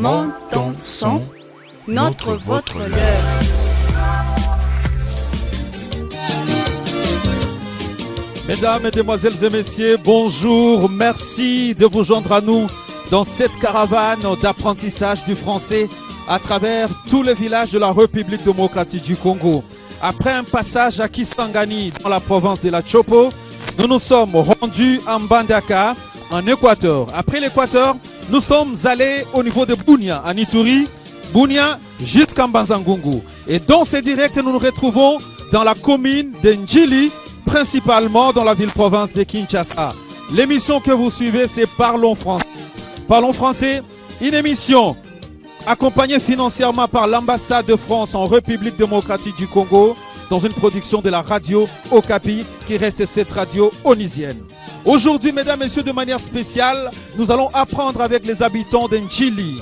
Monte ton son, votre l'heure. Mesdames, Mesdemoiselles et Messieurs, bonjour, merci de vous joindre à nous dans cette caravane d'apprentissage du français à travers tous les villages de la République démocratique du Congo. Après un passage à Kisangani dans la province de la Chopo, nous nous sommes rendus en Mbandaka, en Équateur. Après l'Équateur, nous sommes allés au niveau de Bunia, en Ituri, Bunia jusqu'en Banzangungu. Et dans ces directs, nous nous retrouvons dans la commune de Njili, principalement dans la ville-province de Kinshasa. L'émission que vous suivez, c'est Parlons français. Parlons français, une émission accompagnée financièrement par l'ambassade de France en République démocratique du Congo, dans une production de la radio Okapi, qui reste cette radio onisienne. Aujourd'hui, mesdames et messieurs, de manière spéciale, nous allons apprendre avec les habitants de Njili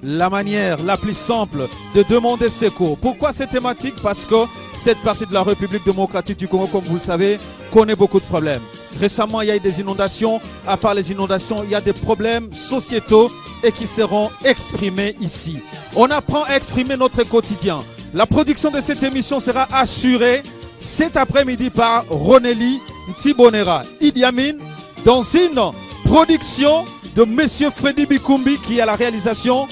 la manière la plus simple de demander secours. Pourquoi cette thématique? Parce que cette partie de la République démocratique du Congo, comme vous le savez, connaît beaucoup de problèmes. Récemment, il y a eu des inondations. À part les inondations, il y a des problèmes sociétaux et qui seront exprimés ici. On apprend à exprimer notre quotidien. La production de cette émission sera assurée cet après-midi par Roneli Ntibonera Idi Amin, dans une production de Monsieur Freddy Bikumbi qui est à la réalisation.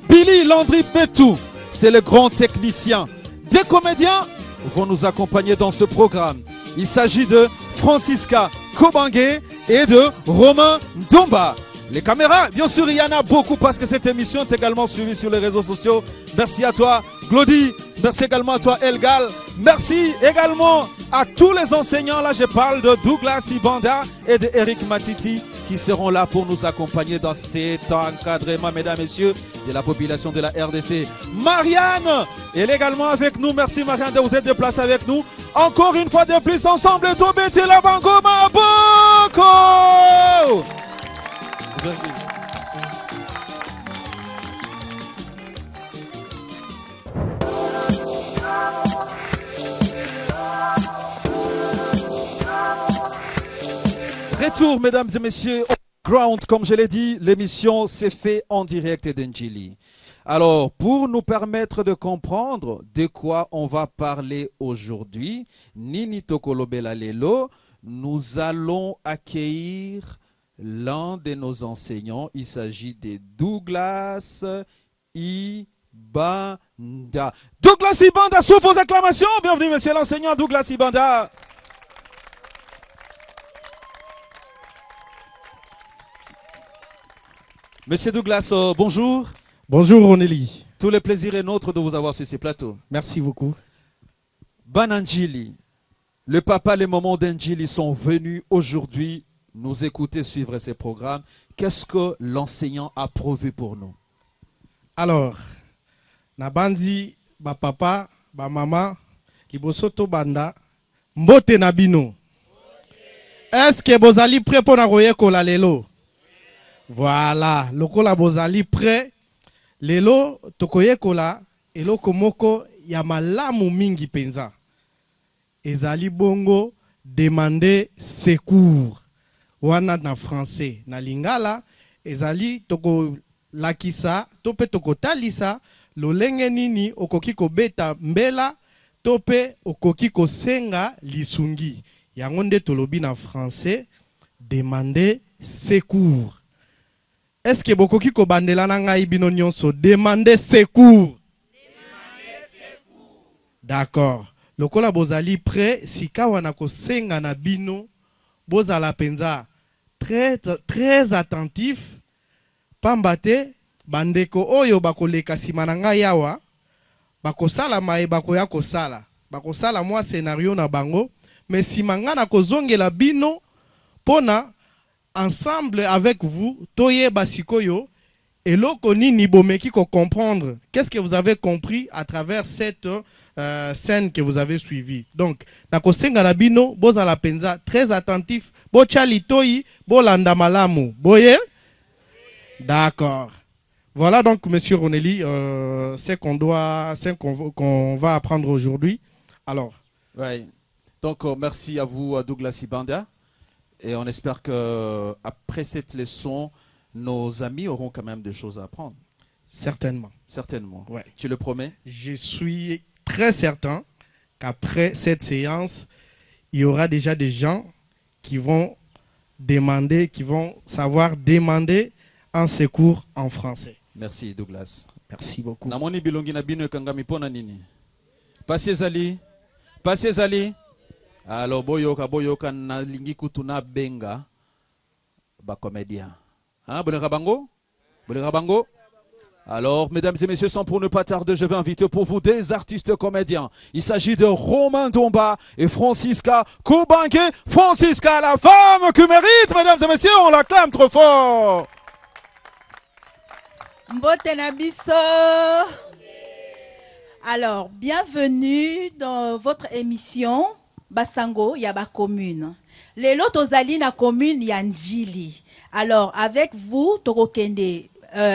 Billy Landry Petou, c'est le grand technicien. Des comédiens vont nous accompagner dans ce programme. Il s'agit de Francisca Kobange et de Romain Domba. Les caméras, bien sûr, il y en a beaucoup parce que cette émission est également suivie sur les réseaux sociaux. Merci à toi, Glody. Merci également à toi, Elgal. Merci également à tous les enseignants. Là, je parle de Douglas Ibanda et de Eric Matiti qui seront là pour nous accompagner dans cet encadrement, mesdames et messieurs, de la population de la RDC. Marianne, elle est également avec nous. Merci Marianne de vous être déplacée avec nous. Encore une fois de plus, ensemble, Tobete la Bangoma Boko. Retour, mesdames et messieurs, au ground, comme je l'ai dit, l'émission s'est faite en direct d'Njili. Alors, pour nous permettre de comprendre de quoi on va parler aujourd'hui, Nini Tokolobela Lelo, nous allons accueillir l'un de nos enseignants. Il s'agit de Douglas Ibanda. Douglas Ibanda, sous vos acclamations. Bienvenue, monsieur l'enseignant Douglas Ibanda. Monsieur Douglas, bonjour. Bonjour Roneli. Tout le plaisir est nôtre de vous avoir sur ces plateaux. Merci beaucoup. Bananjili, le papa, les mamans d'Njili sont venus aujourd'hui nous écouter, suivre ces programmes. Qu'est-ce que l'enseignant a prévu pour nous? Alors, Nabandi, ba papa, ba maman, libosoto banda, mbote nabino. Est-ce que vous allez prêt pour naroye kola lelo? Voilà, lokola bozali prêt. Lelo tokoye kola eloko moko ya malamu mingi penza. Ezali bongo demander secours. Wana na français na lingala ezali toko lakisa tope toko talisa lolenge nini okoki kobeta mbela tope okoki kosenga lisungi. Yango nde tolobi na français demander secours. Est-ce que beaucoup qui kobandela na ngai bino nyonso demander secours? D'accord. Lokola bozali prêt sika wana kosenga na bino bozala penza très attentif pambate bandeko oyo bakoleka sima na ngai awa bakosala mai bakoya kosala bakosala mwa scénario na bango mais sima nga na kozongela bino pona ensemble avec vous, toye basikoyo, et loko nini bomeki ko comprendre. Qu'est-ce que vous avez compris à travers cette scène que vous avez suivie? Donc, nako senga na bino, boza la penza, très attentif, bo chali toyi, bo landa malamu. Boye? D'accord. Voilà donc, monsieur Roneli, c'est qu'on va apprendre aujourd'hui. Alors. Ouais. Donc, merci à vous, Douglas Ibanda. Et on espère que après cette leçon, nos amis auront quand même des choses à apprendre. Certainement. Certainement. Ouais. Tu le promets? Je suis très certain qu'après cette séance, il y aura déjà des gens qui vont demander, qui vont savoir demander un secours en français. Merci Douglas. Merci beaucoup. Namoni bilongi na bino kangami pona nini? Pasi ezali. Alors boyoka na lingi kutu na benga ba comédien. Hein, boneka bango? Alors, mesdames et messieurs, sans pour ne pas tarder, je vais inviter pour vous des artistes comédiens. Il s'agit de Romain Domba et Francisca Koubanké. Francisca, la femme que mérite, mesdames et messieurs, on l'acclame trop fort. Mbote na biso. Alors, bienvenue dans votre émission Basango Yaba Commune. Lelo tozali na commune Yandjili. Alors, avec vous, Torokende,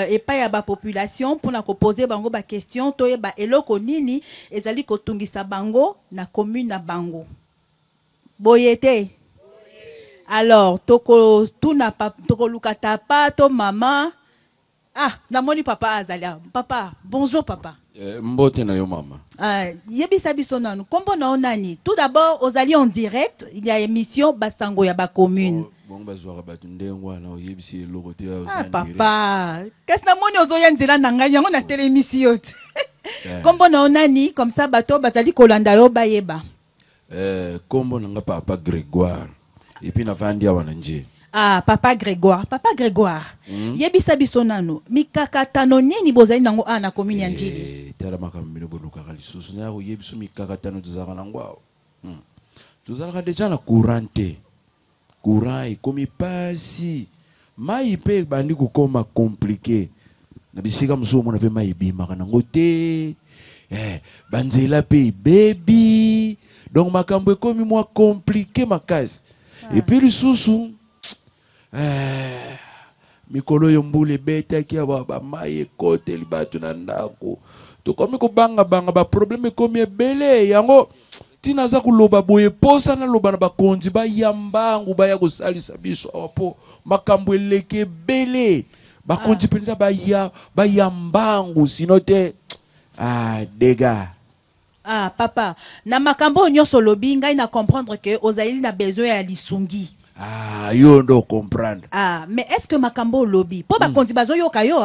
et pas yaba population, pour na poser bango ba question, toye ba eloko nini, ezali kotungisa bango na commune na bango. Boyete. Alors, toko tuna toko lukata pa to mama. Ah, namoni papa azalia. Papa, bonjour papa. Mbote na yo mama. Yebisa biso nanu. Kombo na onani. Tout d'abord, ozali en direct, il y a émission Basango Yaba Commune. Bon bazwa batu ndengwa na yebisi eloko te Ah papa, qu'est-ce que namoni ozoya nzela na ngai yango na télémission. Kombo na onani comme ça bato bazali kolanda yo bayeba. Kombo na nga papa Grégoire. Et puis na fandi awana nje. Ah, Papa Grégoire. Yebisa biso nanu. Mikakatano nini bozali nango na commune ya Njili? Tala makamino bonuka kalisusu na yebisu mikakatano tuzaka nangwa. Tuzalaka deja na courante. Courant ekomi pasi. Mai pe bandi kokoma compliqué. Na bisika muso mona pe mai bimaka nango te. Banzela pe baby. Donc makambo ekomi mwa compliqué makasi. Et puis lisusu mikolo yombule beta kia ba mai kote libatu na ndako. To komi ko banga ba problème komi ebele yango tina za kuloba boye posa na loba na bakonzi ba yambangu ba ya kosalisa biso apo makambo eleke bele bakonzi penza ba yambangu sinote dega. Ah papa, na makambo nyonso lobi ngai na comprendre que ozali na besoin ya lisungi. Yo ndo comprendre. Mais est-ce que makambo lobi po bakonzi bazo yoka yo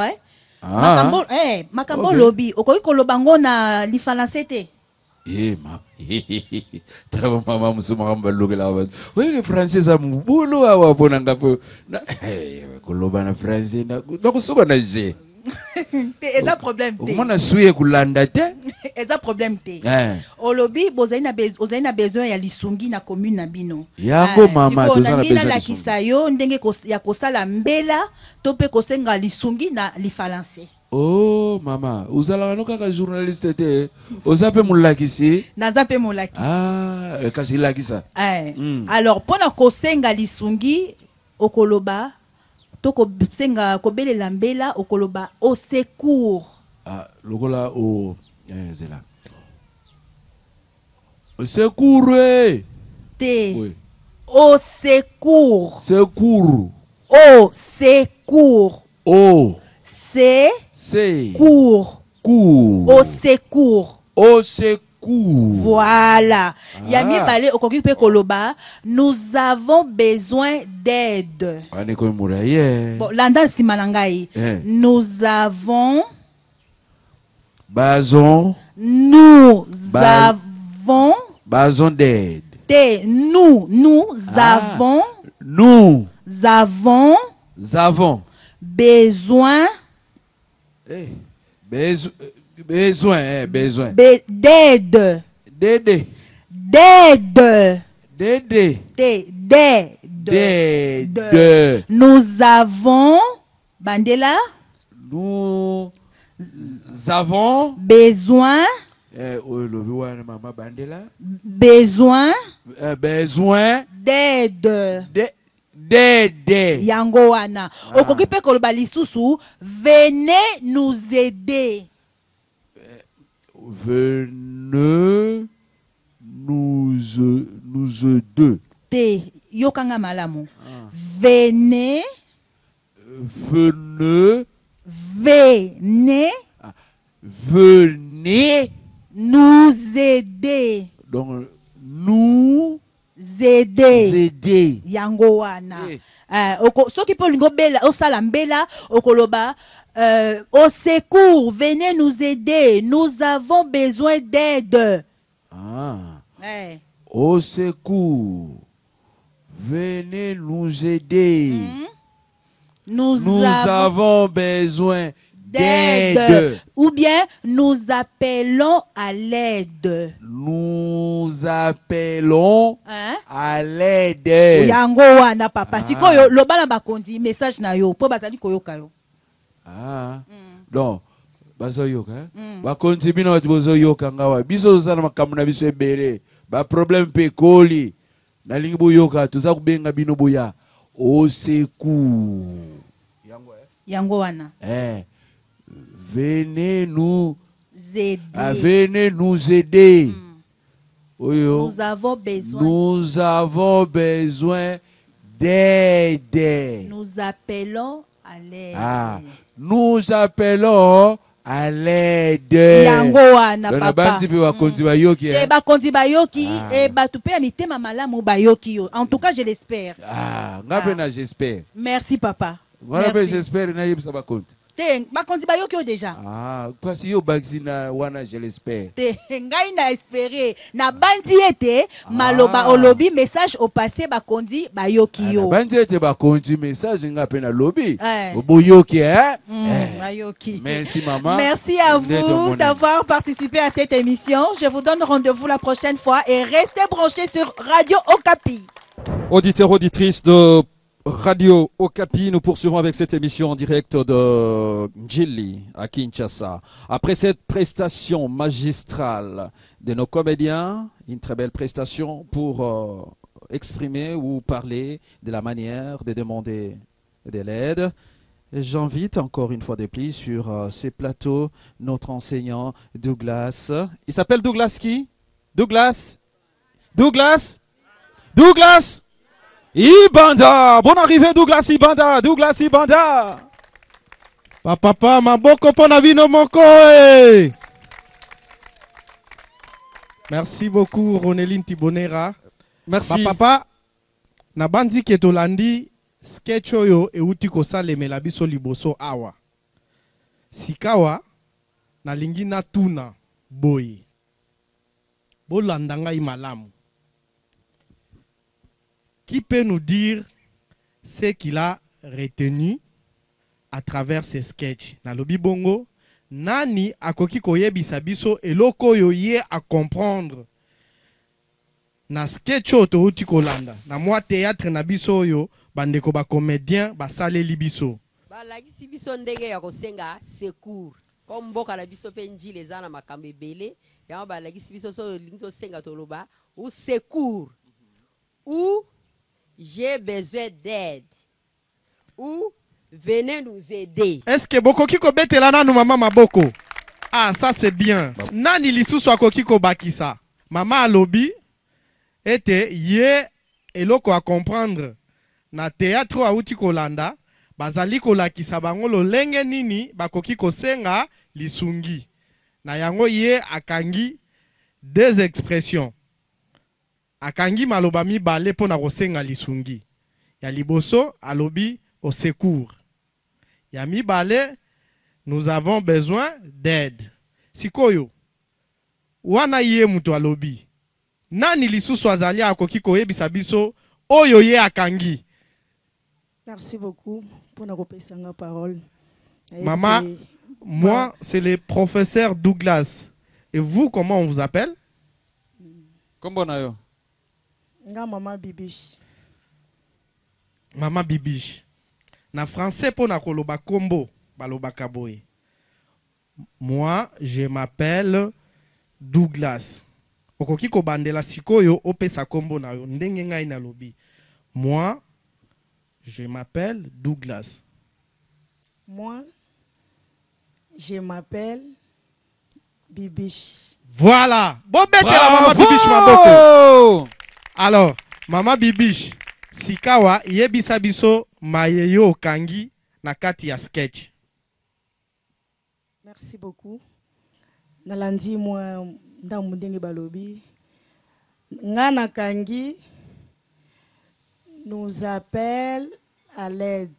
makambo okay. Lobi okoki koloba ngo na lifalancé te. Tara mama musuma kamba lugela ba. Wewe français za mbulo awa pona ngapo. Koloba na français na kusoba na je. Et ça problème te. Comment na suye kulanda te? Et ça problème te. Olobi bozali na besoin ya lisungi na commune na bino. Yango mama tozana besoin na la kisayo ndenge ya kosala mbela to pe kosenga lisungi na lifalancé. Oh mama, uzala no kaka journaliste te. Ozape mulakisi? Nazape mulakisi. Kasi lakisa. Alors pona kosenga lisungi okoloba toko senga kobele lambela okoloba au secours. Lokola o zela. Au secours te. Oui. Au secours. Secours. Au secours. Oh. C'est cours. Au secours. Au secours. Voilà. Yami balé okoki pe koloba, nous avons besoin d'aide. Bon, landa simanangai. Nous avons nous avons besoin d'aide. Nous avons besoin d'aide. Nous avons Bandela. Nous avons besoin d'aide. Yango wana. Okoki pe koloba lisusu, venez nous aider. Venez nous aider. Te yokanga malamu. Venez Venez Venez. nous aider. Donc, nous Aider. aider. Yango wana. Eh. Soki po lingo bela, osala mbela, okoloba, au secours, venez nous aider. Nous avons besoin d'aide. Ah. Eh. Au secours. Venez nous aider. Nous avons besoin d'aide. Ou bien nous appelons à l'aide. Nous appelons Hein? à l'aide. Yango wana papa. Sikoyo lobala bakondi message na yo po bazali koyoka yo. Ah. Donc, bazoyoka. Bakonzi bino bati bozoyoka ngawa. Biso zana makamu na biso ebele. Ba problème pe koli. Na lingi boyoka tuza kubenga bino boya. Au secours. Yango wana. Venez nous Aider. venez nous aider. Oyo. Nous avons besoin. Nous avons besoin d'aide. Nous appelons à l'aide. Ah, nous appelons à l'aide. Yango wana Donc, papa. banzi pe bakonzi bayoki, Et bakondi bayoki et batupe ya mitema malamu bayoki yo. En tout cas, je l'espère. Ah, ngape na j'espère. Merci papa. Ngana pe Merci. j'espère na yebisa bakonzi. Te bakondi bayoki yo déjà. Ah, kasi yo bagzi na wana je l'espère. Te ngai na espérer na bandi ete maloba olobi message au passé bakondi bayoki yo. Banzi ete bakonzi message ngape na lobby. Eh. Boyoki hein? Bayoki. Merci maman. Merci à D'être vous mon d'avoir participé à cette émission. Je vous donne rendez-vous la prochaine fois et restez branchés sur Radio Okapi. Auditeurs, auditrices de Radio Okapi, nous poursuivons avec cette émission en direct de Njili à Kinshasa. Après cette prestation magistrale de nos comédiens, une très belle prestation pour exprimer ou parler de la manière de demander de l'aide. J'invite encore une fois de plus sur ces plateaux notre enseignant Douglas. Il s'appelle Douglas qui? Douglas Ibanda. Bonne arrivée Douglas Ibanda. Papa, maboko pona vino moko. Eh. Merci beaucoup Roneline Tibonera. Merci. Papa, na bandi ketolandi sketch oyo euti kosalemela biso liboso awa. Sikawa na lingi na tuna boy. Bolanda ngai malamu. Qui peut nous dire ce qu'il a retenu à travers ces sketchs? Na lobi bongo, nani akoki koyebisa biso eloko yo ye à comprendre na sketch oto uti kolanda. Na moi théâtre na biso yo bandeko ba comédien ba saleli biso. Ba lagisi biso ndenge ya kosenga secours. Comme mboka na biso pe njile zana makambo ebele, ya ba lagisi biso so linto senga toloba ou secours. Ou j'ai besoin d'aide. Ou venez nous aider. Est-ce que bokoki ko betela nanu mama maboko? Ah, ça c'est bien. Nani lisusu akoki ko bakisa? Mama alobi ete ye eloko a comprendre na théâtre auti kolanda bazali kolakisa bango lolenge nini bakoki kosenga lisungi. Na yango ye akangi des expressions. Akangi maloba mibale pona kosenga lisungi. Ya liboso alobi au secours. Ya mibale, nous avons besoin d'aide. Sikoyo, wana ye mutu alobi. Nani lisusu azali akoki koyebisa biso oyo ye akangi. Merci beaucoup pour nous repasser la parole. Maman, moi c'est le professeur Douglas. Et vous, comment on vous appelle? Kombonayo. Nga maman Bibiche. Maman Bibiche. Na français pour na koloba kombo baloba kaboy. Moi, je m'appelle Douglas. Okoki ko bandela sikoyo opesa kombo na yo ndenge ngai na lobi. Moi, je m'appelle Douglas. Moi, je m'appelle Bibiche. Voilà. Bon bête la maman Bibiche maboko. Alors, maman Bibiche, sikawa yebisa biso mayeyo kangi na kati ya sketch. Merci beaucoup. Nalandi moi dans Mundenge Balobi. Ngana Kangi nous appelle à l'aide.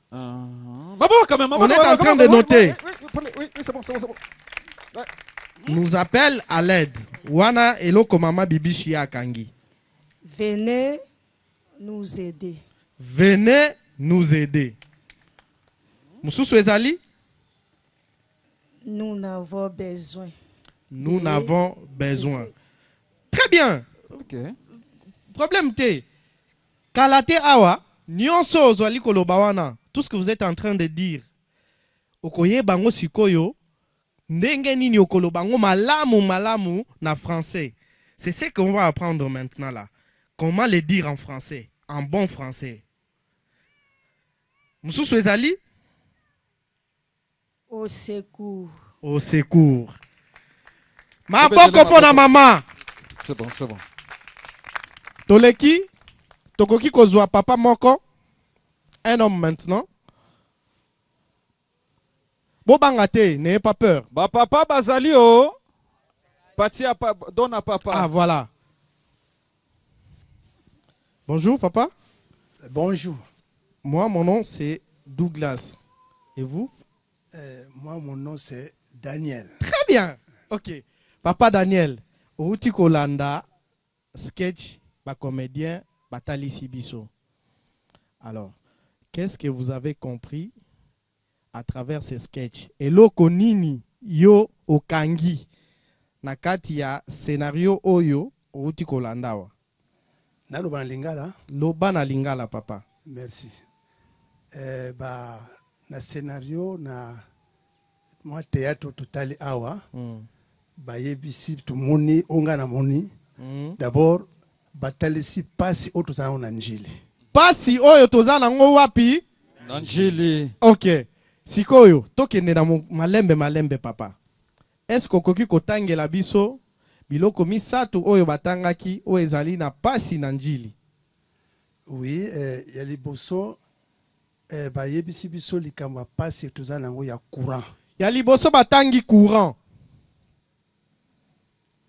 Quand même, On est en train de noter. Oui, c'est bon. Ouais. Nous appelle à l'aide. Wana eloko mama bibishi ya Kangi. Venez nous aider. Venez nous aider. Mususu ezali? Nous n'avons besoin. Nous n'avons besoin. Très bien. Ok. Problème te. Kalate awa, nyonso ozwali koloba wana. Tout ce que vous êtes en train de dire. Okoye bango sikoyo. Ndenge nini okolobango malamu na français. C'est ce qu'on va apprendre maintenant là. Comment le dire en français, en bon français. Mususu ezali? Au secours. Au secours. Maboko pona mama. C'est bon. Toleki, tokoki kozwa papa moko. Un homme maintenant. Bobangate, n'ayez pas peur. Bah papa bazali o. Patia donne à papa. Ah voilà. Bonjour papa. Bonjour. Moi mon nom c'est Douglas. Et vous? Moi mon nom c'est Daniel. Très bien. Ok. Papa Daniel, outi kolanda sketch ba comédien batali sibiso. Alors, qu'est-ce que vous avez compris à travers ces sketchs? Eloko nini yo okangi na kati ya scénario oyo outi kolanda wa? Naloba na lingala. Loba na lingala papa. Merci. Na scénario na moi théâtre total awa. Bayebisi tumoni onga na moni. D'abord batalisi pasi oto za na njili. Pasi oyo tozana ngo wapi? Na njili. Ok. Sikoyo tokende na malembe papa. Est-ce kokoki kotangela biso biloko misatu oyo batangaki oyo ezali na pasi na njili? Oui, ya liboso bayebisi biso likambo pasi tozana ngo ya courant. Ya liboso batangi courant.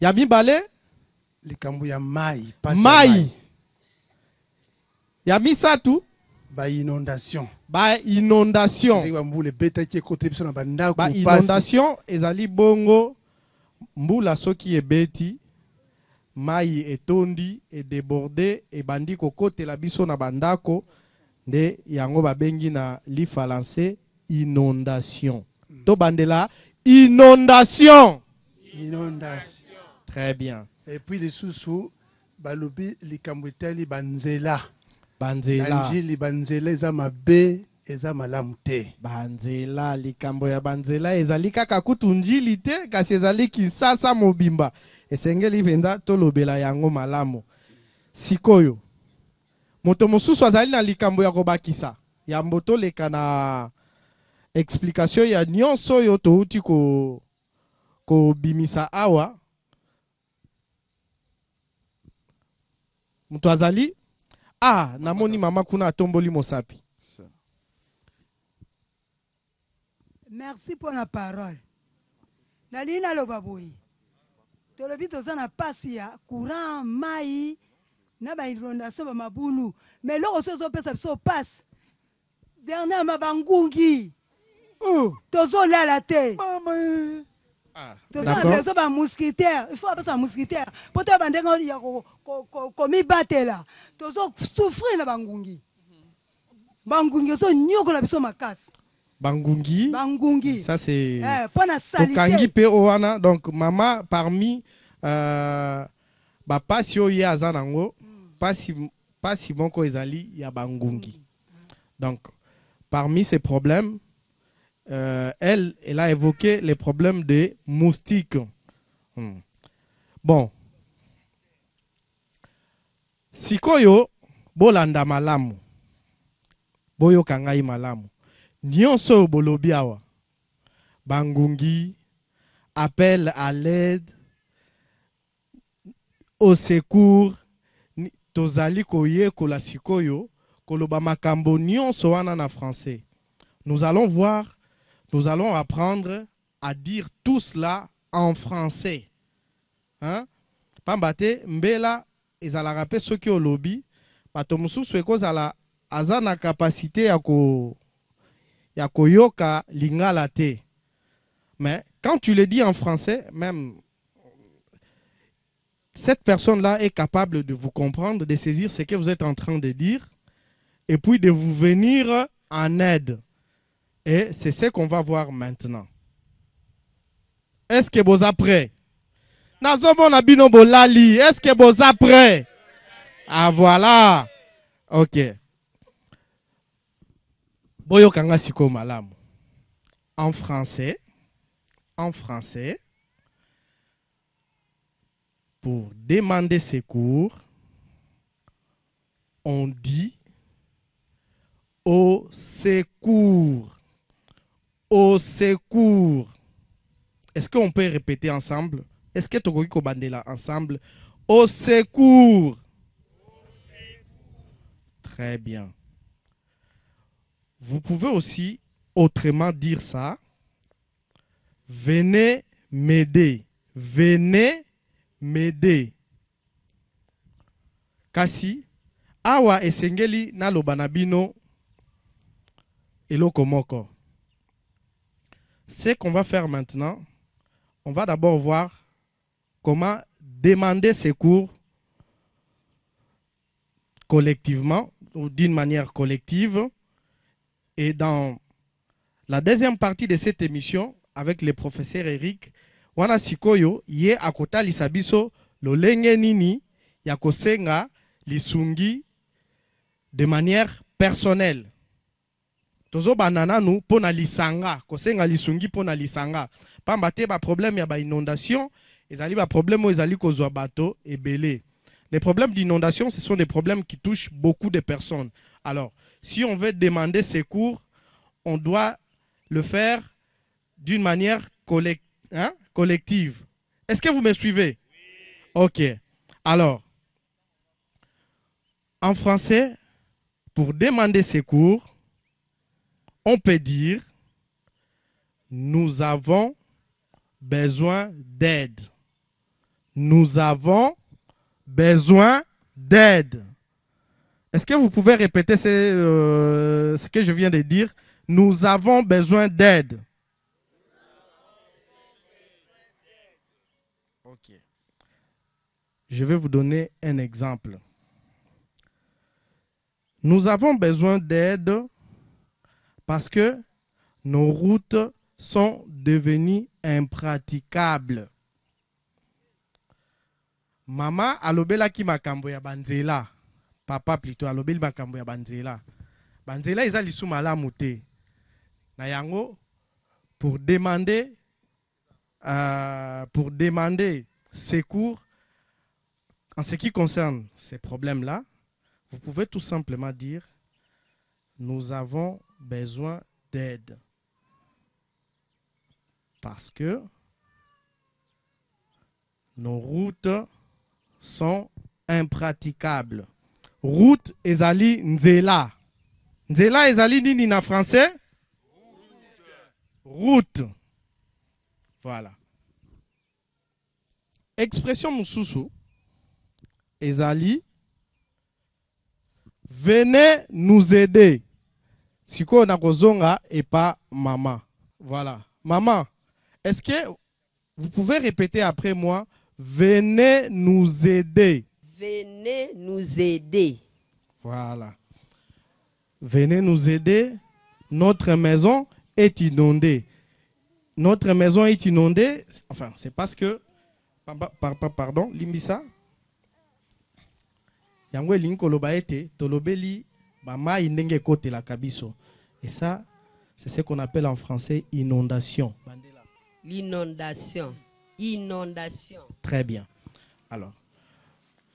Ya mibale likambo ya mai. Mai. Ya misatu inondation. Inondation. Inondation ezali bongo mbula soki ebeti mai etondi e débordé e bandi kokotela biso na bandako nde yango babengi na lifalancé inondation. To bandela inondation. Très bien. Et puis les sous balobi likambo etali banzela. Banzela. Njili banzela eza mabe eza malamu te. Banzela likambo ya banzela ezali kaka kutu njili te kasi ezali kisasa mobimba. Esengeli venda tolobela yango malamu. Sikoyo. Moto mosusu azali na likambo ya kobakisa. Ya mboto leka na explication ya nyonso yo touti ko bimisa awa. Mutu azali? Ah, namoni mama kuna atomboli mosapi. Merci pour la parole. Nalina lobaboyi. Tolobi tozana pasi ya courant mai na ba inondation ba mabulu. Mais loko sozo pesa biso passe. Dernier mabangungi. Tozo la te. Tozo ba mousquetaire. Il faut appeler ça mousquetaire. Poto bandenga ya ko mi batela. Tozo souffrir na bangungi. Bangungi so nyoko la biso makasi. Bangungi. Bangungi. Ça c'est Tokangi pe owana. Donc maman parmi pasi oye azanango pasi bonko ezali ya bangungi. Donc parmi ces problèmes elle a évoqué les problèmes des moustiques. Bon. Sikoyo bolanda malamu. Boyo kangai malamu. Nyonso bolobi awa. Bangungi, appel à l'aide, au secours, tozali koye kola sikoyo, koloba makambo nyonso wana na français. Nous allons voir nous allons apprendre à dire tout cela en français. Hein? Pambate, mbela, ezala rappel ceux qui ont lobby, bato mususu ekozala aza na capacité ya koyoka lingala te. Mais quand tu le dis en français, même cette personne-là est capable de vous comprendre, de saisir ce que vous êtes en train de dire et puis de vous venir en aide. Et c'est ce qu'on va voir maintenant. Est-ce que vous êtes prêts? Est-ce que vous êtes prêts? Ah voilà. Ok. Boyo kanga siko malamu. En français, pour demander secours, on dit au secours. Au secours. Est-ce qu'on peut répéter ensemble? Est-ce que tu peux bandela ensemble? Au secours. Très bien. Vous pouvez aussi autrement dire ça. Venez m'aider. Venez m'aider. Kasi, awa esengeli na lobanabino eloko moko. Ce qu'on va faire maintenant, on va d'abord voir comment demander secours collectivement ou d'une manière collective. Et dans la deuxième partie de cette émission, avec le professeur Eric, wana sikoyo ye akota lisabiso lolenge nini ya kosenga lisungi de manière personnelle. Tozo banana nu pona lisanga, kosenga lisungi pona lisanga. Pamba te ba problème ya ba inondation, ezali ba problème ezali kozwa bato ebele. Les problèmes d'inondation, ce sont des problèmes qui touchent beaucoup de personnes. Alors, si on veut demander secours, on doit le faire d'une manière collective. Est-ce que vous me suivez? Oui. Ok. Alors, en français, pour demander secours, on peut dire « Nous avons besoin d'aide. » Nous avons besoin d'aide. Est-ce que vous pouvez répéter ce que je viens de dire? Nous avons besoin d'aide. Ok. Je vais vous donner un exemple. Nous avons besoin d'aide parce que nos routes sont devenues impraticables. Maman alobela ki makambo ya banzela. Papa plutôt alobeli makambo ya banzela. Banzela eza lisu malamu te. Na yango pour demander secours en ce qui concerne ces problèmes-là, vous pouvez tout simplement dire nous avons besoin d'aide parce que nos routes sont impraticables. Route ezali nzela. Nzela ezali nini na français? Route. Voilà. Expression mususu ezali venez nous aider. Siko na kozonga et pas maman. Voilà. Maman, est-ce que vous pouvez répéter après moi? Venez nous aider. Venez nous aider. Voilà. Venez nous aider. Notre maison est inondée. Notre maison est inondée. Enfin, c'est parce que... Pardon, limbisa. Yangwe linko lobaete, tolobeli, bama indenge kote la kabiso. Et ça, c'est ce qu'on appelle en français inondation. L'inondation. Inondation. Très bien. Alors,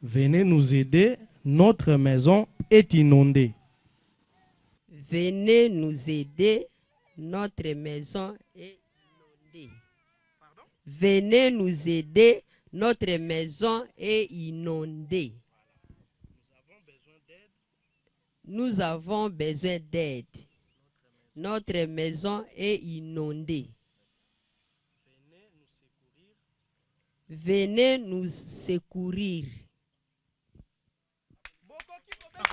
venez nous aider. Notre maison est inondée. Venez nous aider. Notre maison est inondée. Pardon? Venez nous aider. Notre maison est inondée. Nous avons besoin d'aide. Nous avons besoin d'aide. Notre maison est inondée. Venez nous secourir.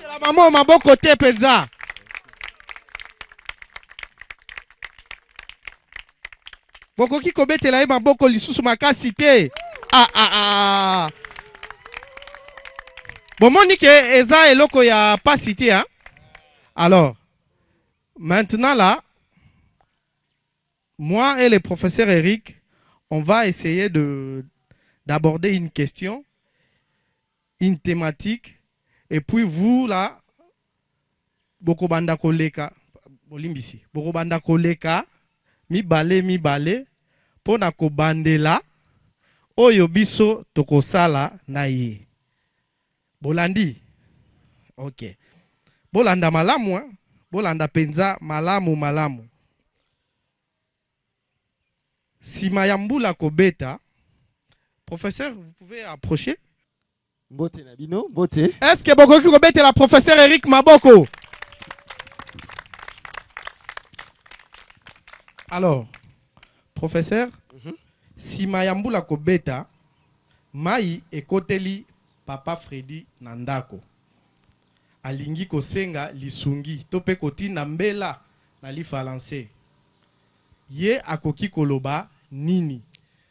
La maman maboko te penza. Bokoki kobetela ye maboko lisusu makasi te. Bomoni ke eza eloko ya pasi te, hein? Alors, maintenant là, moi et le professeur Eric, on va essayer d'aborder une question, une thématique, et puis vous là, bokobanda koleka, bolimbisi, bokobanda koleka, mi bale, pona kobandela, oyo biso tokosala na ye. Bolandi, ok. Bolanda malamu, hein? Bolanda penza malamu. Si Mayambula Kobeta, professeur, vous pouvez approcher. Mbote Nabino, Mbote. Est-ce que Bokoki Kobeta est la professeur Eric Maboko? Alors, professeur, si Mayambula Kobeta, Mai ekoteli Papa Freddy Nandako. Alingi kosenga lisungi, tope koti nambela na li falanse. Ye akoki koloba nini?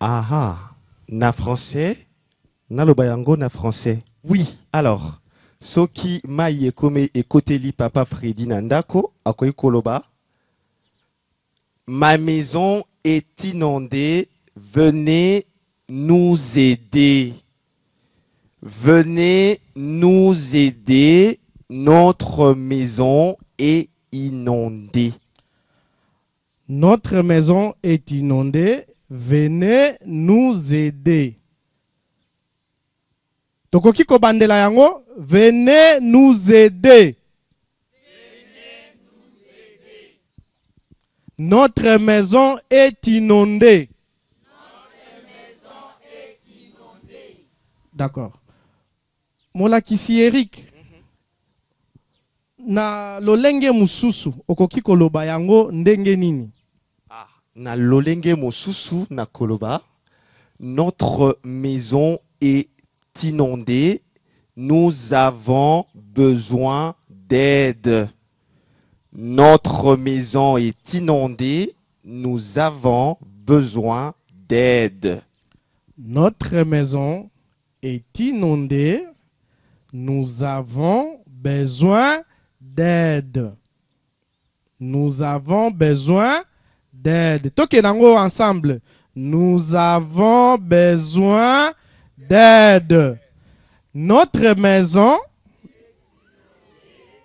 Aha, na français, na lobayango na français. Oui. Alors, soki mai ekome ekoteli Papa Freddy Nandako, akoki koloba. Ma maison est inondée, venez nous aider. Venez nous aider, notre maison est inondée. Notre maison est inondée, venez nous aider. Tokoki kobandela yango, venez nous aider. Notre maison est inondée. D'accord. Molakisi Eric. Na lolenge mususu okoki koloba yango ndenge nini? Na lolenge mosusu na koloba. Notre maison est inondée. Nous avons besoin d'aide. Notre maison est inondée. Nous avons besoin d'aide. Notre maison est inondée. Nous avons besoin d'aide. Nous avons besoin d'aide. Tokenango ensemble. Nous avons besoin d'aide. Notre maison.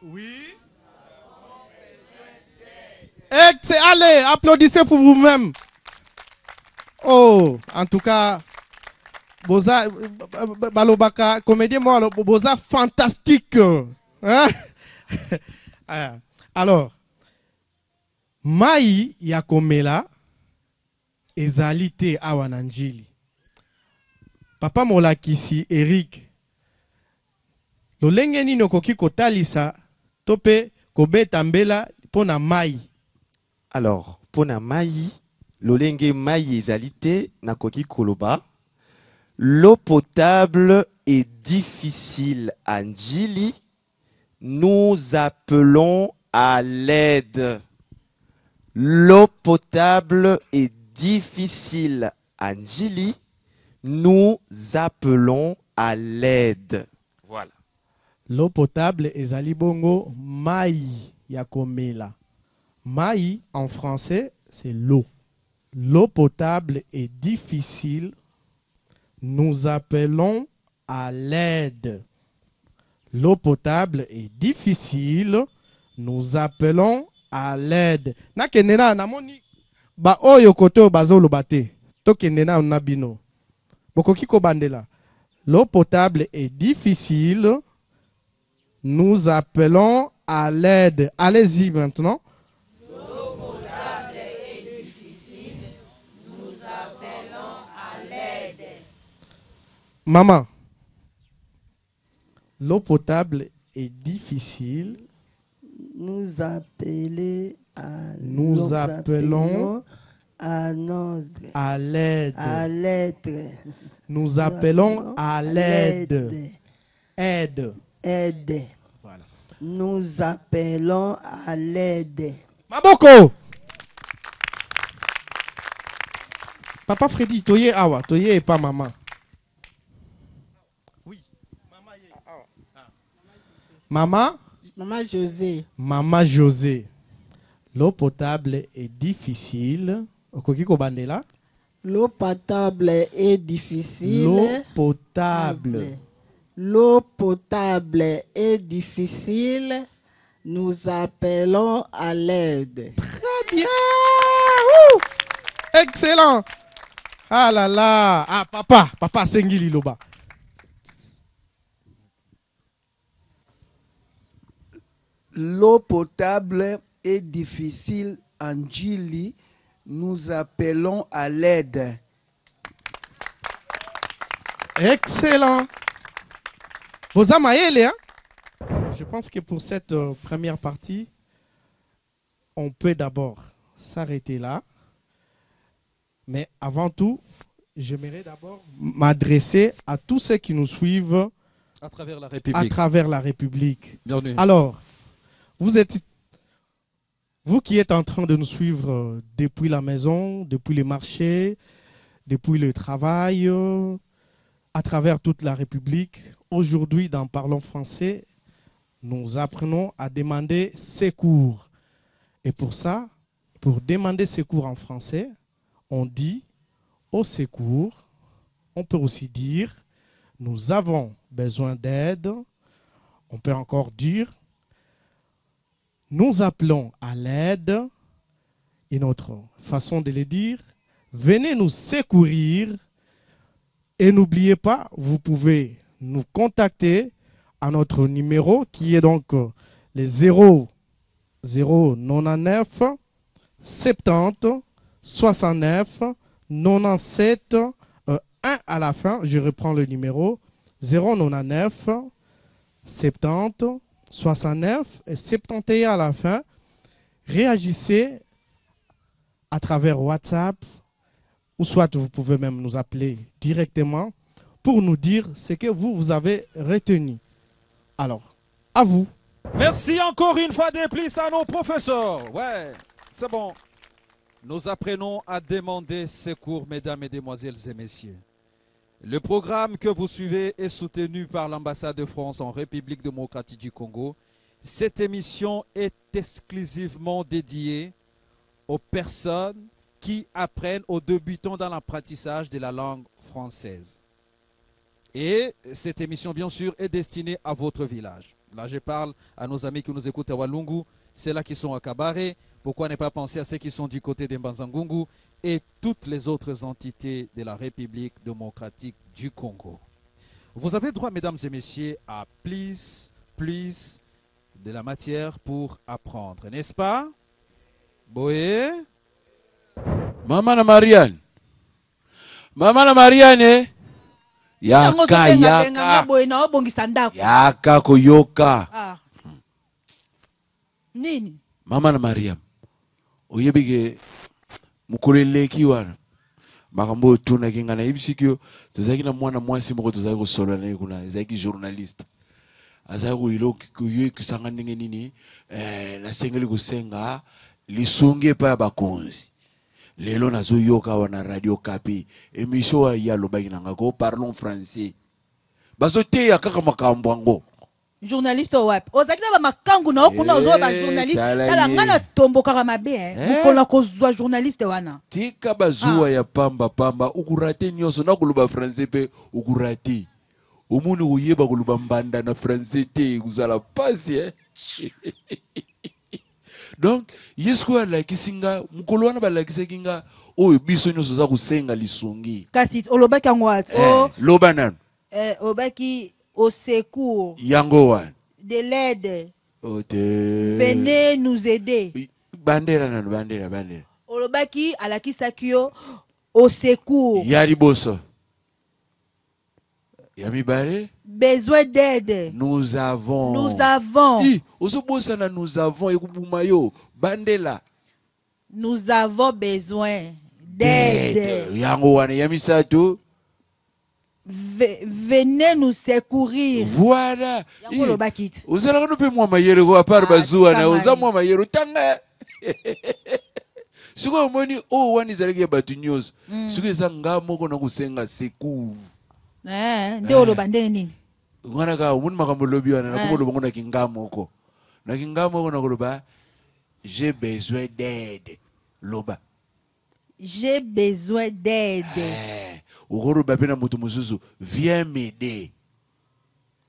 Oui. Allez, applaudissez pour vous-même. Oh, en tout cas, Boza, Balobaka, comédien, moi, Boza fantastique. Hein? Alors, Mai Yakomela, ezalite awananjili. Papa Molakisi, Eric, lolenge nino koki kotalisa, tope kobeta mbela pona Mai. Alors, pona Mai, lolenge Mai ezalite na koki koloba. L'eau potable est difficile à Njili. Nous appelons à l'aide. L'eau potable est difficile à Njili. Nous appelons à l'aide. Voilà. L'eau potable ezali bongo mai yakomela. Mai en français c'est l'eau. L'eau potable est difficile. Nous appelons à l'aide. L'eau potable est difficile. Nous appelons à l'aide. Na kenena na moni ba oyo koto bazolo bate. To kenena na bino. Bokoki ko bandela. L'eau potable est difficile. Nous appelons à l'aide. Allez-y maintenant. L'eau potable est difficile. Nous appelons à l'aide. Nous appeler à Nous appelons à notre à l'aide. à l'aide. Nous appelons à l'aide. Aide. Aide. Voilà. Nous appelons à l'aide. Maboko. Papa Freddy, toye awa, toye et pas maman. Oui. Maman. Maman José. Maman José. L'eau potable est difficile. Okoki kobandela. L'eau potable est difficile. L'eau potable. L'eau potable est difficile. Nous appelons à l'aide. Très bien. Ouh. Excellent. Ah là là. Ah papa Sengili Loba. L'eau potable est difficile en Djili. Nous appelons à l'aide. Excellent. Boza Maëlle, hein? Je pense que pour cette première partie, on peut d'abord s'arrêter là. Mais avant tout, j'aimerais d'abord m'adresser à tous ceux qui nous suivent à travers la République. À travers la République. Bienvenue. Alors, vous qui êtes en train de nous suivre depuis la maison, depuis les marchés, depuis le travail, à travers toute la République, aujourd'hui, dans Parlons français, nous apprenons à demander secours. Et pour ça, pour demander secours en français, on dit au secours. On peut aussi dire nous avons besoin d'aide. On peut encore dire nous appelons à l'aide. Une autre façon de le dire, venez nous secourir. Et n'oubliez pas, vous pouvez nous contacter à notre numéro qui est donc le 099 70 69 97 1 à la fin. Je reprends le numéro 099 70 69 et 71 à la fin. Réagissez à travers WhatsApp ou soit vous pouvez même nous appeler directement pour nous dire ce que vous avez retenu. Alors, à vous. Merci encore une fois de plus à nos professeurs. Ouais, c'est bon. Nous apprenons à demander secours, mesdames, mesdemoiselles et messieurs. Le programme que vous suivez est soutenu par l'ambassade de France en République démocratique du Congo. Cette émission est exclusivement dédiée aux personnes qui apprennent aux débutants dans l'apprentissage de la langue française. Et cette émission, bien sûr, est destinée à votre village. Là, je parle à nos amis qui nous écoutent à Walungu, ceux-là qui sont à Kabare. Pourquoi ne pas penser à ceux qui sont du côté de Mbanzangungu et toutes les autres entités de la République démocratique du Congo. Vous avez droit, mesdames et messieurs, à plus de la matière pour apprendre, n'est-ce pas? Boé? Maman na Marianne. Maman na Marianne. Yaka koyoka. Nini? Mama na Mariam. Oyebige mukoleleki wana. Makambo tuna kinga na ibisikyo tuzaki na mwana mwasi moko tuzaki ko solo na kuna zaki journaliste. Azaki ko ilo kuye kisanga ndenge nini na sengeli kusenga lisunge pa bakonzi. Lelo nazo yoka wana Radio Kapi émission ya lobaki nanga ko parlons français. Bazote ya kaka makambo ango. Journaliste wap. Ozakina ba makangu na okuna ozo ba journaliste. Tala ngana tomboka mabe mukona kozwa journaliste wana. Tika bazua ya pamba ukurate nyoso na kuluba français pe ukurate. Omunu uyeba kuluba mbanda na français te uzala pasi Donc yesko ala kisinga mukolo wana bala kisekinga oyo biso nyoso za kusenga lisungi. Kasi olobaki ngwat lobanan. Obaki au secours. Yangowan. De l'aide. Venez nous aider. Bandera. Olobaki alaki sakio au secours. Yariboso. Yamibare. Besoin d'aide. Nous avons. Nous avons. Nous avons. Ekubumayo. Bandela. Nous avons besoin d'aide. Yango wana yamisato. Venez nous secourir. Voilà. Yango lo bakit. Ozala kono pe mwa mayere ko apart bazua na oza mwa mayere tanga. Siko moni o wani zaleki ya batu nyos. Siko eza ngamo ko na kusenga secours. Nde lo bande nini? Ngana ka umuni makambo lobi wana na ko lo bangona kingamo ko. Na kingamo ko na ko loba j'ai besoin d'aide. Loba. J'ai besoin d'aide. Ugoro bapena mutu muzuzu, viens m'aider.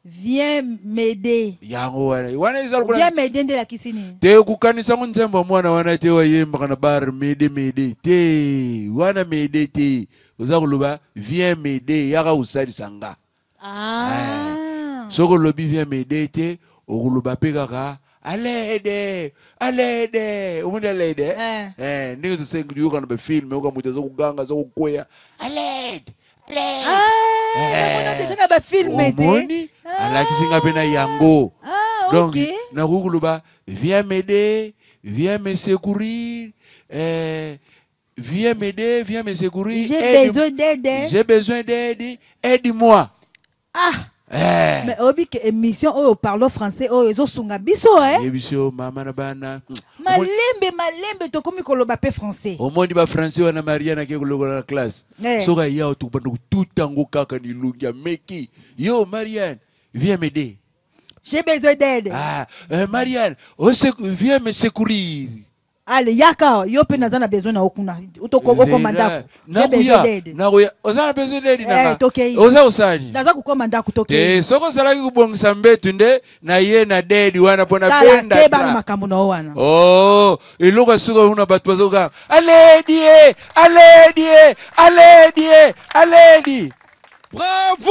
Viens m'aider. Yango wana izalo kuna. Viens m'aider nde la kisini. Te kukanisa nzemba mwana wana te wa yemba kana bar m'aider te. Wana m'aider te. Uzakuluba viens m'aider yaka usali sanga. Soko lobi viens m'aider te, ukuluba pekaka à l'aide. Umuntu à l'aide. Nigga to say you gonna be film, you gonna zo kuganga zo kukoya. À l'aide. Mona déjà na ba film te. Ala kisinga pena yango. Donc na kukuluba viens m'aider, viens me secourir. Viens m'aider, viens me secourir. J'ai besoin d'aide. J'ai besoin d'aide. Aide-moi. Mais obi que émission oh parle français oh ezo sunga biso émission mama na bana malembe to komi koloba pe français omondi ba français wana Mariana ke kologola na classe soka ya to bando tutango kaka ni lungia meki yo Marianne viens m'aider j'ai besoin d'aide Marianne viens me secourir. Allez, yaka, yo pe nazana besoin na okuna. Utoko mandako. J'ai besoin d'aide. Nakuya, ozana besoin d'aide nanga. Tokei. Oza usani. Naza kukomanda kutokei. Soko salaki kubongisa mbetu nde na ye na d'aide wana pona penda. Tala teba makambo na wana. Oh, iluka suko una batu bazoka. Allez. Bravo.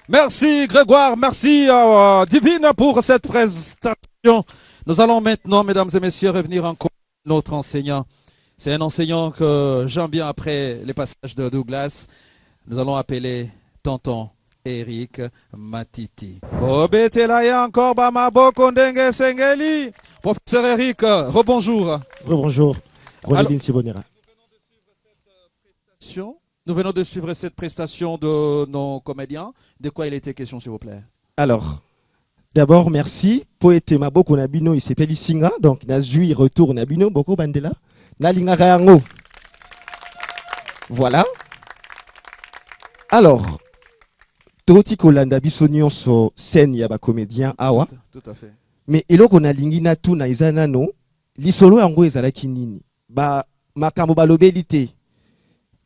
Merci Grégoire, merci Divine pour cette prestation. Nous allons maintenant, mesdames et messieurs, revenir encore à notre enseignant. C'est un enseignant que j'aime bien après les passages de Douglas. Nous allons appeler tonton Eric Matiti. encore Professeur Eric, rebonjour. Rebonjour. Sibonera. Nous venons de suivre cette prestation de nos comédiens. De quoi il était question, s'il vous plaît? Alors, d'abord, merci. Poète Maboko Nabino, il s'appelle Singa. Donc, Nazui retourne Nabino, Boko Bandela. Nalinga Kayango. Voilà. Alors, Toti Kolanda Bisonion so scène yaba comédien awa. Tout à fait. Mais eloko na lingina tu na izana no, lisolo yango ezalaki nini? Ba makambo balobelite.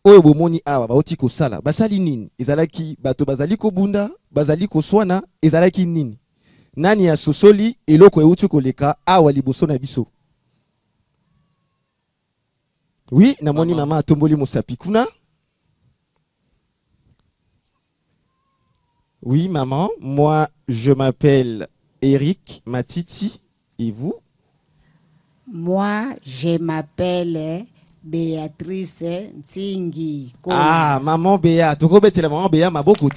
Oyo bomoni awa baoti kosala basali nini ezalaki bato bazali kobunda bazali koswana ezalaki nini nani ya sosoli eloko euti koleka awa liboso na biso. Oui, namoni maman atomboli mosapi kuna. Oui maman, moi je m'appelle Eric Matiti et vous? Moi je m'appelle Béatrice Ntingi. Ah, maman Béa. Tu connais la maman Béa m'a beaucoup.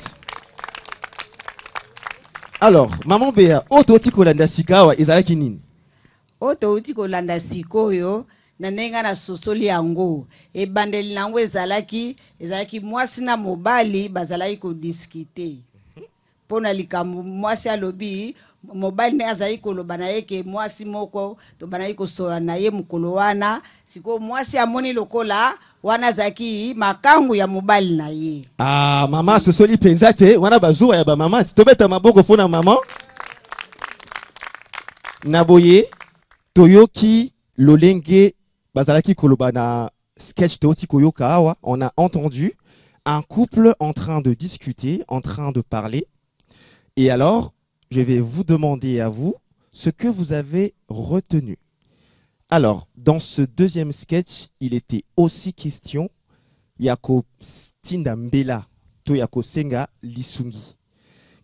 Alors, maman Béa, ototi kolanda sikawa ezalaki nini? Ototi kolanda sikoyo na nenga na sosoli yango. E bandeli nango ezalaki mwasi na mobali bazalaki ko discuter. Pona likambo mwasi alobi mobali ne azali koloba na ye ke mwasi moko to banai kosola na ye mukolo wana siko mwasi amoni lokola wana zaki makangu ya mobali na ye. Ah mama sosoli penza te wana bazuwa ya ba mama tobeta maboko fona mama. Naboye toyoki lolenge bazalaki koloba na sketch toti koyoka awa on a entendu un couple en train de discuter, en train de parler. Et alors, je vais vous demander à vous ce que vous avez retenu. Alors, dans ce deuxième sketch, il était aussi question Yako Stindambela to Yako Senga Lisungi.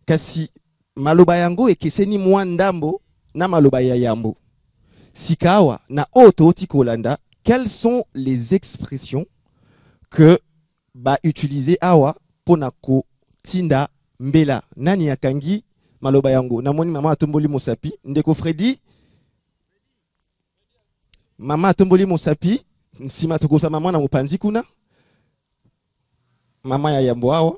Kasi maloba yango ekeseni mwandambo na maloba ya yambo. Sikawa na oto oti kolanda, quelles sont les expressions que ba utiliser awa pona ko tinda mbela nani akangi maloba yango namoni mama atomboli mosapi ndeko Freddy mama atomboli mosapi nsima tokosa mama na mopanzi kuna mama ya yambo awa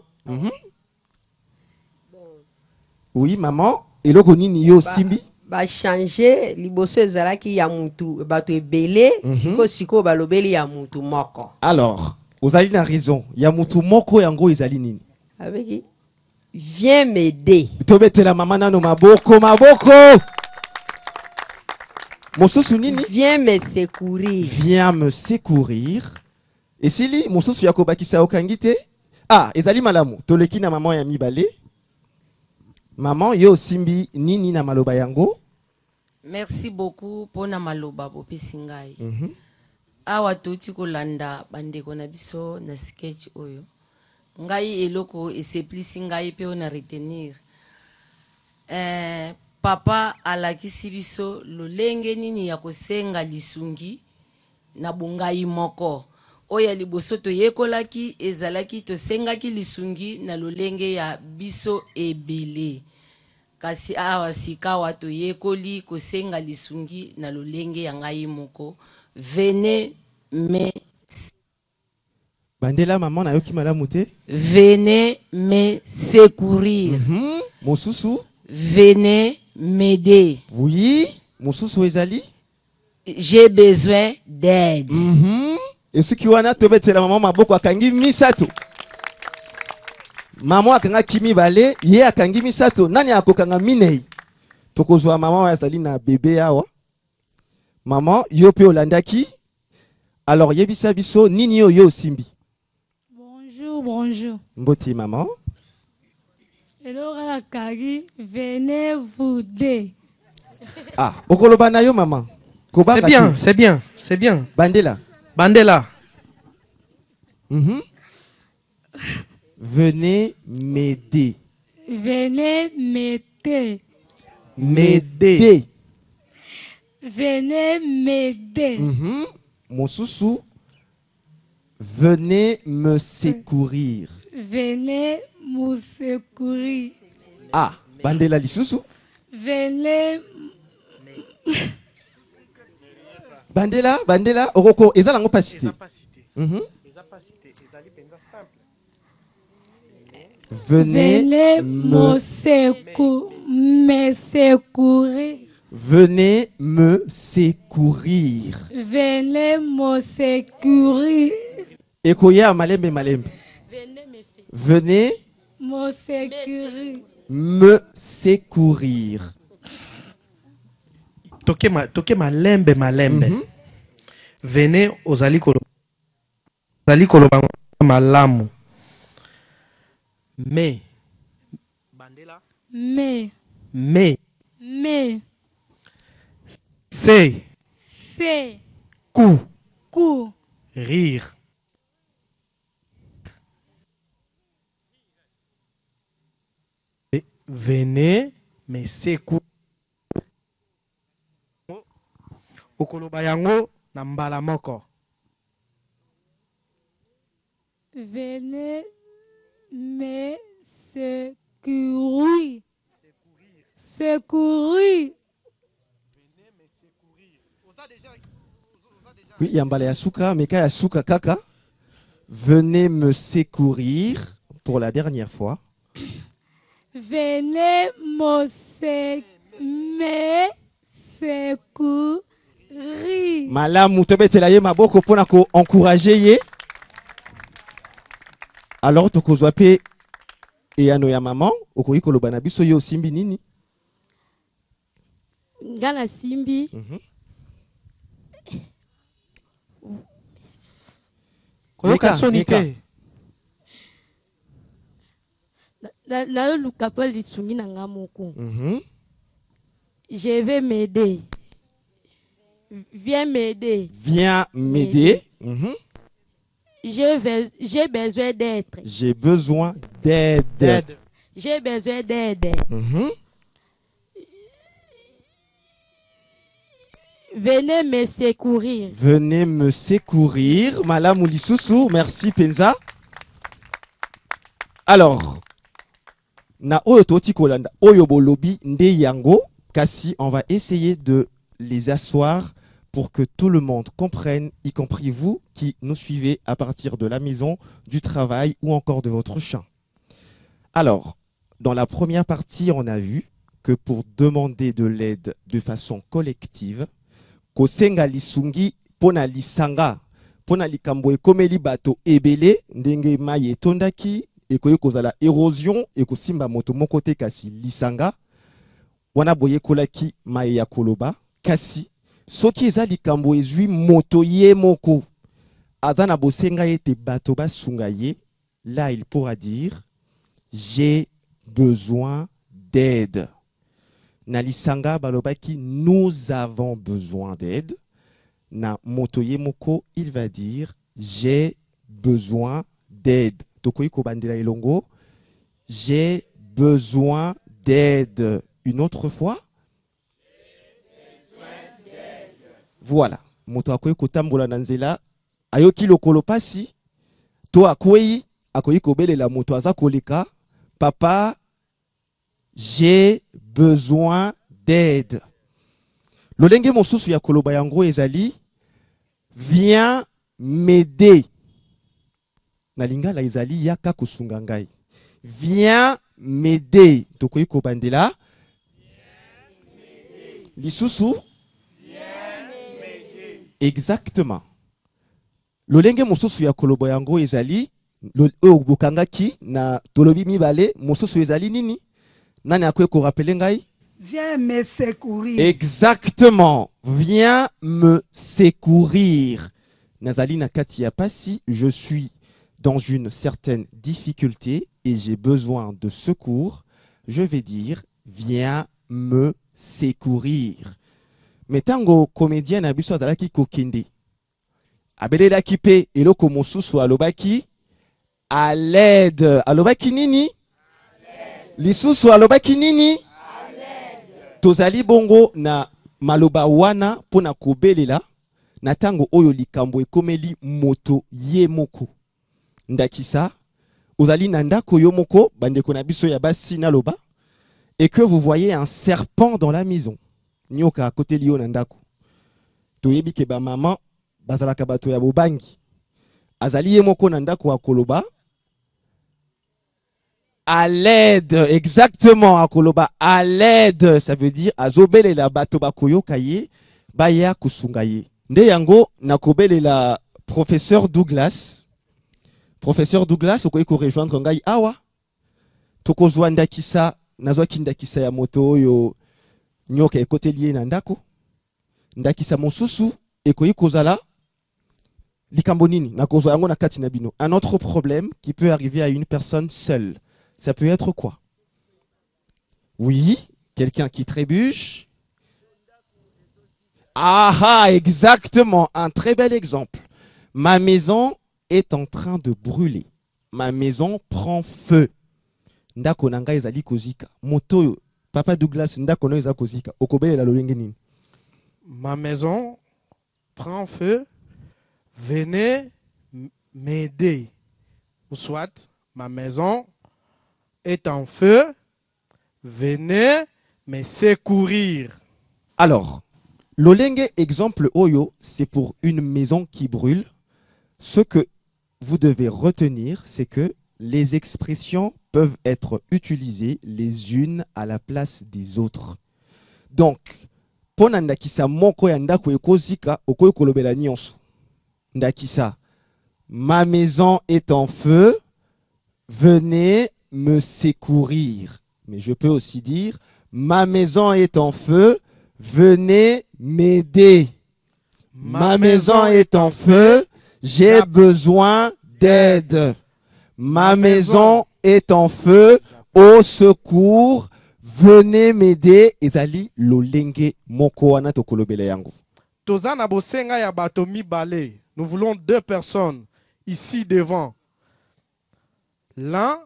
oui maman eloko nini yo simbi ba changer liboso ezalaki ya mutu bato ebele siko balobeli ya mutu moko. Alors ozali na raison ya mutu moko yango ezali nini avec viens m'aider tobetela mama nano maboko mosusu nini viens me secourir esili mosusu ya kobakisa okangi te ezali malamu toleki na mama ya mibale maman yo simbi nini na maloba yango. Merci beaucoup pona maloba bopesi ngai. Awa toti kolanda bandeko na biso na sketch oyo. Ngai eloko eseplisi ngai pe ona retenir. Papa alakisi biso lolenge nini ya kosenga lisungi na bungai moko. Oya liboso toyekolaki ezalaki tosengaki lisungi na lolenge ya biso ebele. Kasi awa sikawa toyekoli kosenga lisungi na lolenge ya ngai moko. Venez me bandela maman na yoki malamu te. Venez me secourir. Mosusu. Venez m'aider. Oui. Mosusu ezali. J'ai besoin d'aide. Et ce qui wana tobetela maman maboko akangi misato. Maman akanga kimi bale, ye akangi misato. Nani akokanga minei? Tokozwa maman yazali na bébé awa. Maman yo pe olandaki. Alors yebisa biso nini yo simbi. Bonjour. Mboti maman. Hello Kari, venez vous aider. Okoloba na yo maman. C'est bien. Bandela. Venez m'aider. Venez m'aider. Venez m'aider. Mosusu. Venez me secourir. Venez me secourir. Bandela lisusu. Venez. Bandela, oroko, ezala ngo pasité. Venez me secourir. Venez me secourir. Venez me secourir. Ekoya malembe. Venez me secourir. Me secourir. Toke malembe. Venez ozali koloba malamu. Bandela. C'est rire. Venez me secourir. Okoloba yango na mbala moko. Venez me secourir. Oui, yambala ya suka, meka ya suka kaka. Venez me secourir pour la dernière fois. Venez me secourir. Malamu tobetela ye maboko pona ko encourager ye. Alors tokozwa pe eyano ya maman okoyi koloba na biso yo simbi nini? Ngana simbi. Koyoka soni te. Na luka pa lisungi na nga moko. Je vais m'aider. Viens m'aider. J'ai besoin d'aide. J'ai besoin d'aide. Venez me secourir. Venez me secourir. Malamu lisusu, merci Penza. Alors, na oyo toti kolanda, oyo bolobi nde yango, kasi on va essayer de les asseoir pour que tout le monde comprenne, y compris vous qui nous suivez à partir de la maison, du travail ou encore de votre champ. Alors, dans la première partie, on a vu que pour demander de l'aide de façon collective, kosenga lisungi pona lisanga, pona likambo ekomeli bato ebele, ndenge mai etondaki, ekoye kozala érosion, ekosimba moto moko te kasi lisanga, wana boye kolaki mai ya koloba, kasi soki eza likambo ezwi moto ye moko, aza na bosenga ete bato basunga ye, là il pourra dire j'ai besoin d'aide. Na lisanga balobaki nous avons besoin d'aide. Na motoye moko il va dire j'ai besoin d'aide. Tokoyi kobandela elongo j'ai besoin d'aide. Une autre fois. Voilà. Moto akoyi kotambola na nzela ayoki lokolo pasi to akoyi kobelela moto aza koleka papa j'ai besoin d'aide. Lolenge mosusu ya koloba yango ezali viens m'aider. Na lingala ezali yaka kosunga ngai. Viens m'aider. Tokoyi kobandela. Lisusu. Exactement. Lolenge mosusu ya koloba yango ezali bokangaki na tolobi mibale mosusu ezali nini? Nani akoye ko rappeler ngai? Viens me secourir. Exactement. Viens me secourir. Nazali na kati ya pasi, je suis dans une certaine difficulté et j'ai besoin de secours. Je vais dire viens me secourir. Metango comédien na biso azalaki kokende. Abelelaki pe eloko mosusu alobaki à l'aide. Alobaki nini? Lisusu alobaki nini? Tozali bongo na maloba wana pona kobelela na tango oyo likambo ekomeli moto ye moko. Ndakisa ozali na ndako yo moko bandeko na biso ya basi na loba et que vous voyez un serpent dans la maison. Nyoka côté liyo na ndako. Toyebi ke ba maman bazalaka bato ya bobangi. Azali ye moko na ndako wa koloba à l'aide, exactement, à koloba, à l'aide, ça veut dire, azobele la bato bakoyo kaye, baya kusungaye. Nde yango, nakobele la professeur Douglas. Professeur Douglas, okoye ko rejoindre ngai awa. Toko zwanda kisa, nazwa kindakisa ya moto yo, nyoka ekote liye na ndako. Ndakisa mosusu, ekoye kozala, likambo nini, nakozwa yango na kati na bino. Un autre problème qui peut arriver à une personne seule. Ça peut être quoi? Oui, quelqu'un qui trébuche. Ah, exactement, un très bel exemple. Ma maison est en train de brûler. Ma maison prend feu. Ndako nanga ezali kozika. Moto, Papa Douglas, ndako no ezali kozika. Okobele la lolenge nini? Ma maison prend feu. Venez m'aider. Ou soit, ma maison est en feu, venez me secourir. Alors, l'olenge exemple oyo, c'est pour une maison qui brûle. Ce que vous devez retenir, c'est que les expressions peuvent être utilisées les unes à la place des autres. Donc, pona ndakisa moko ya ndako ekozika, okoyo kolobela nyonso. Ndakisa, ma maison est en feu, venez me secourir. Mais je peux aussi dire, ma maison est en feu, venez m'aider. Ma maison est en feu, j'ai besoin d'aide. Ma maison est en feu, au secours, venez m'aider. Ezali lolenge moko wana tokolobela yango. Tozana bosenga ya bato mibale. Nous voulons 2 personnes ici devant. L'un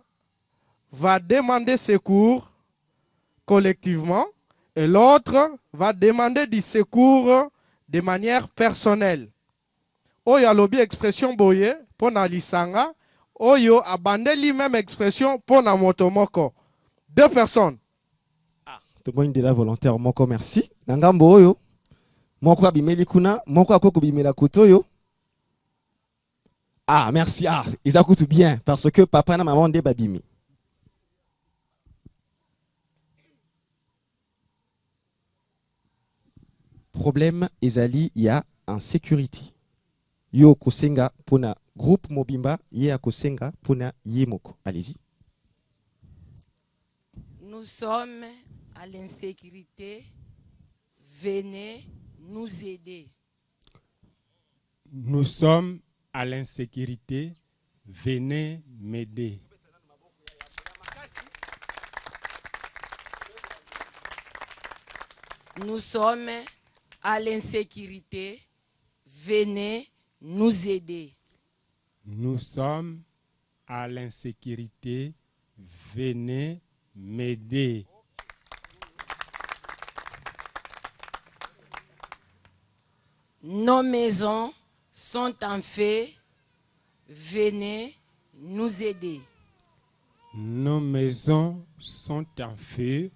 va demander secours collectivement et l'autre va demander du secours de manière personnelle. Oyo alobi expression boye pona lisanga, oyo abandeli même expression pour na moto moko. 2 personnes. Tout le monde est là volontaire. Moko merci. Nangambo oyo. Moko abimeli kuna. Moko akoko bimela kutoyo. Ah, merci. Ah, ils écoutent bien. Parce que papa na maman de babimi. Problème, ezali, il y a insécurité. Yo kosenga pona groupe Mobimba, ye kosenga pona yemoko. Allez-y. Nous sommes à l'insécurité. Venez nous aider. Nous sommes à l'insécurité. Venez m'aider. Nous sommes à l'insécurité. Venez nous aider. Nous sommes à l'insécurité. Venez m'aider. Nos maisons sont en feu. Venez nous aider. Nos maisons sont en feu.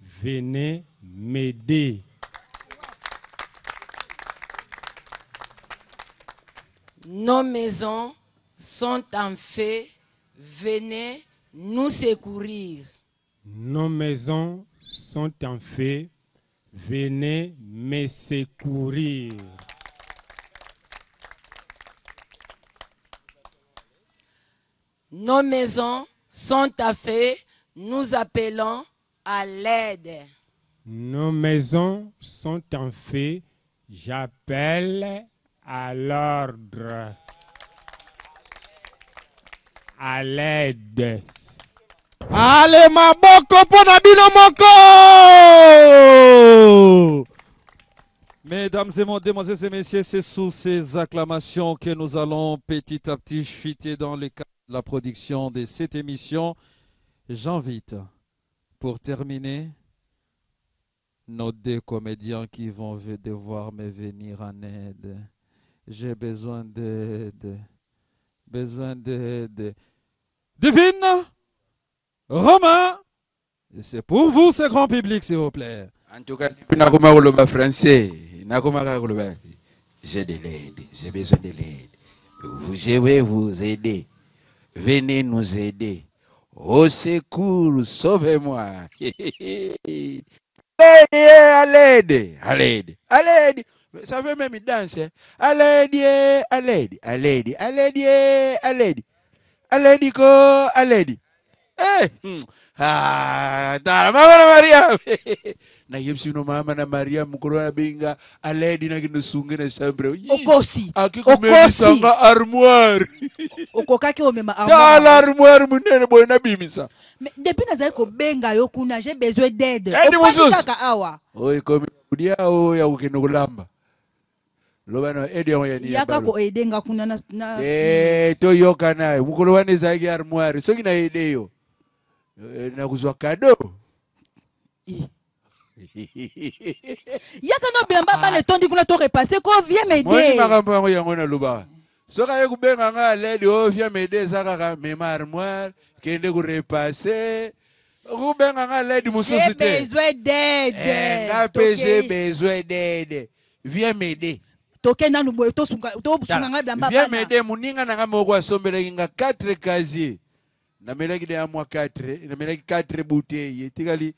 Venez m'aider. Nos maisons sont en feu. Venez nous secourir. Nos maisons sont en feu. Venez me secourir. Nos maisons sont en feu. Nous appelons à l'aide. Nos maisons sont en feu. J'appelle à l'ordre. À l'aide. Allez, maboko pona bino moko! Mesdames et mesdemoiselles et messieurs, c'est sous ces acclamations que nous allons petit à petit chuter dans le cadre de la production de cette émission. J'invite, pour terminer, nos 2 comédiens qui vont devoir me venir en aide. J'ai besoin d'aide. Besoin d'aide. Divine, Romain, c'est pour vous ce grand public, s'il vous plaît. En tout cas, nakoma français, j'ai de l'aide, j'ai besoin de l'aide. Je vais vous aider. Venez nous aider. Au secours, sauvez-moi. À l'aide, à l'aide, à l'aide. Ça veut même danser. À l'aide, à l'aide, à l'aide, à l'aide, à l'aide. À l'aide, à l'aide. Ah, tara mama na Mariam. Na yemsi no mama na Mariam mukuru na binga aledi na kino sunge na chambre. Okosi. Akikumeli sanga armoire. Okokaki omema armoire. Tala armoire munene boy na bimisa. Mais depuis nazali ko benga yo kuna j'ai besoin d'aide. Kaka awa. Oy komi dia o ya ukino kulamba. Loba no edi ya ni. Yaka ko edenga kuna na to yoka naye mukuru wane zagi armoire. So kina ede yo. Na kuzwa kado. Yaka no bilamba ba le tondi kuna to repasser ko viens m'aider. Moi makambo yango yango na luba. Soka ye kubenga nga ledi o viens m'aider saka ka mema armoire kende ku repasser. Kubenga nga ledi mususu te. J'ai besoin d'aide. J'ai besoin d'aide. Viens m'aider. Tokenda nubo to sunga nga bilamba ba. Viens m'aider muninga na nga moko asombela nga 4 casiers. Namelaki de amwa 4, namelaki 4 bouteilles. Tikali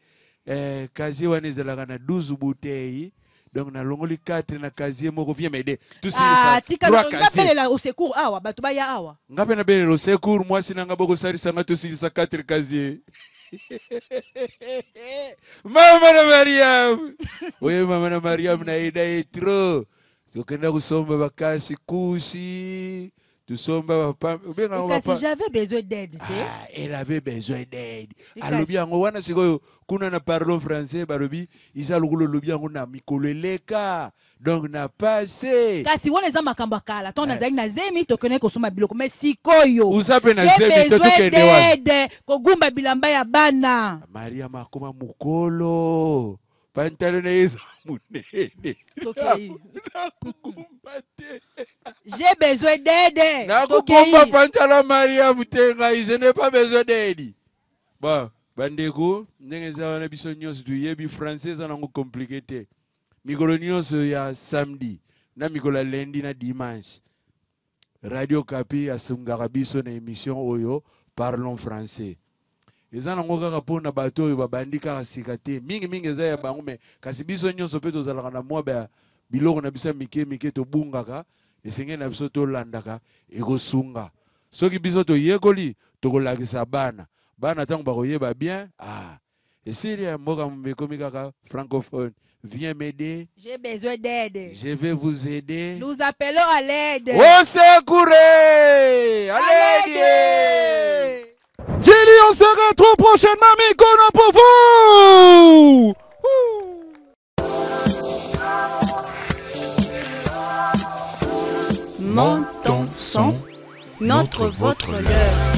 casier wana ezalaka na 12 bouteilles. Donc na longoli 4 na casier moko vient m'aider. Tout ça. Tikali ngapelela au secours awa bato ba ya awa. Ngape na belela au secours moi sinanga boko salisa nga to silisa 4 casiers. Mama na Mariam. Oye mama na Mariam na ida etro. Tukenda kusomba bakasi kusi. Si j'avais besoin d'aide. Elle avait besoin d'aide. Alors bien, on a ce qu'on a parlé français, barobi, ils ont le bien on a mikoleleka. Donc n'a pas assez. Kasi on les a makambakala. Ton azali na zemi to connaît ko soma biloko mais sikoyo. Usape na zemi to kende d'aide. Ko gumba bilamba ya bana. Maria makoma mukolo. Pantalon na munene. J'ai besoin d'aide. Nakukomba pantala Maria Mutenga, je n'ai pas besoin d'aide. Bon, bandeko, ndenge za wana biso nyonso tuyebi français za nango compliqué te. Mikolo nyonso ya samedi, na mikolo lundi na dimanche. Radio Kapi asungaka biso na émission oyo Parlons français. Eza nango kaka pona bato oyo babandi kaka sika te. Mingi eza ya bango me kasi biso nyonso pe tozalaka na mwa ba biloko na biso mike tobungaka esengeli na biso tolandaka ekosunga. Soki biso toyekoli tokolakisa bana ntango bakoyeba bien esili ya mboka mekomi kaka francophone. Viens m'aider. J'ai besoin d'aide. Je vais vous aider. Nous appelons à l'aide. Au secours! À l'aide! Djily, on se retrouve prochainement, Mikono pour vous. Monte ton son, notre, votre, leur.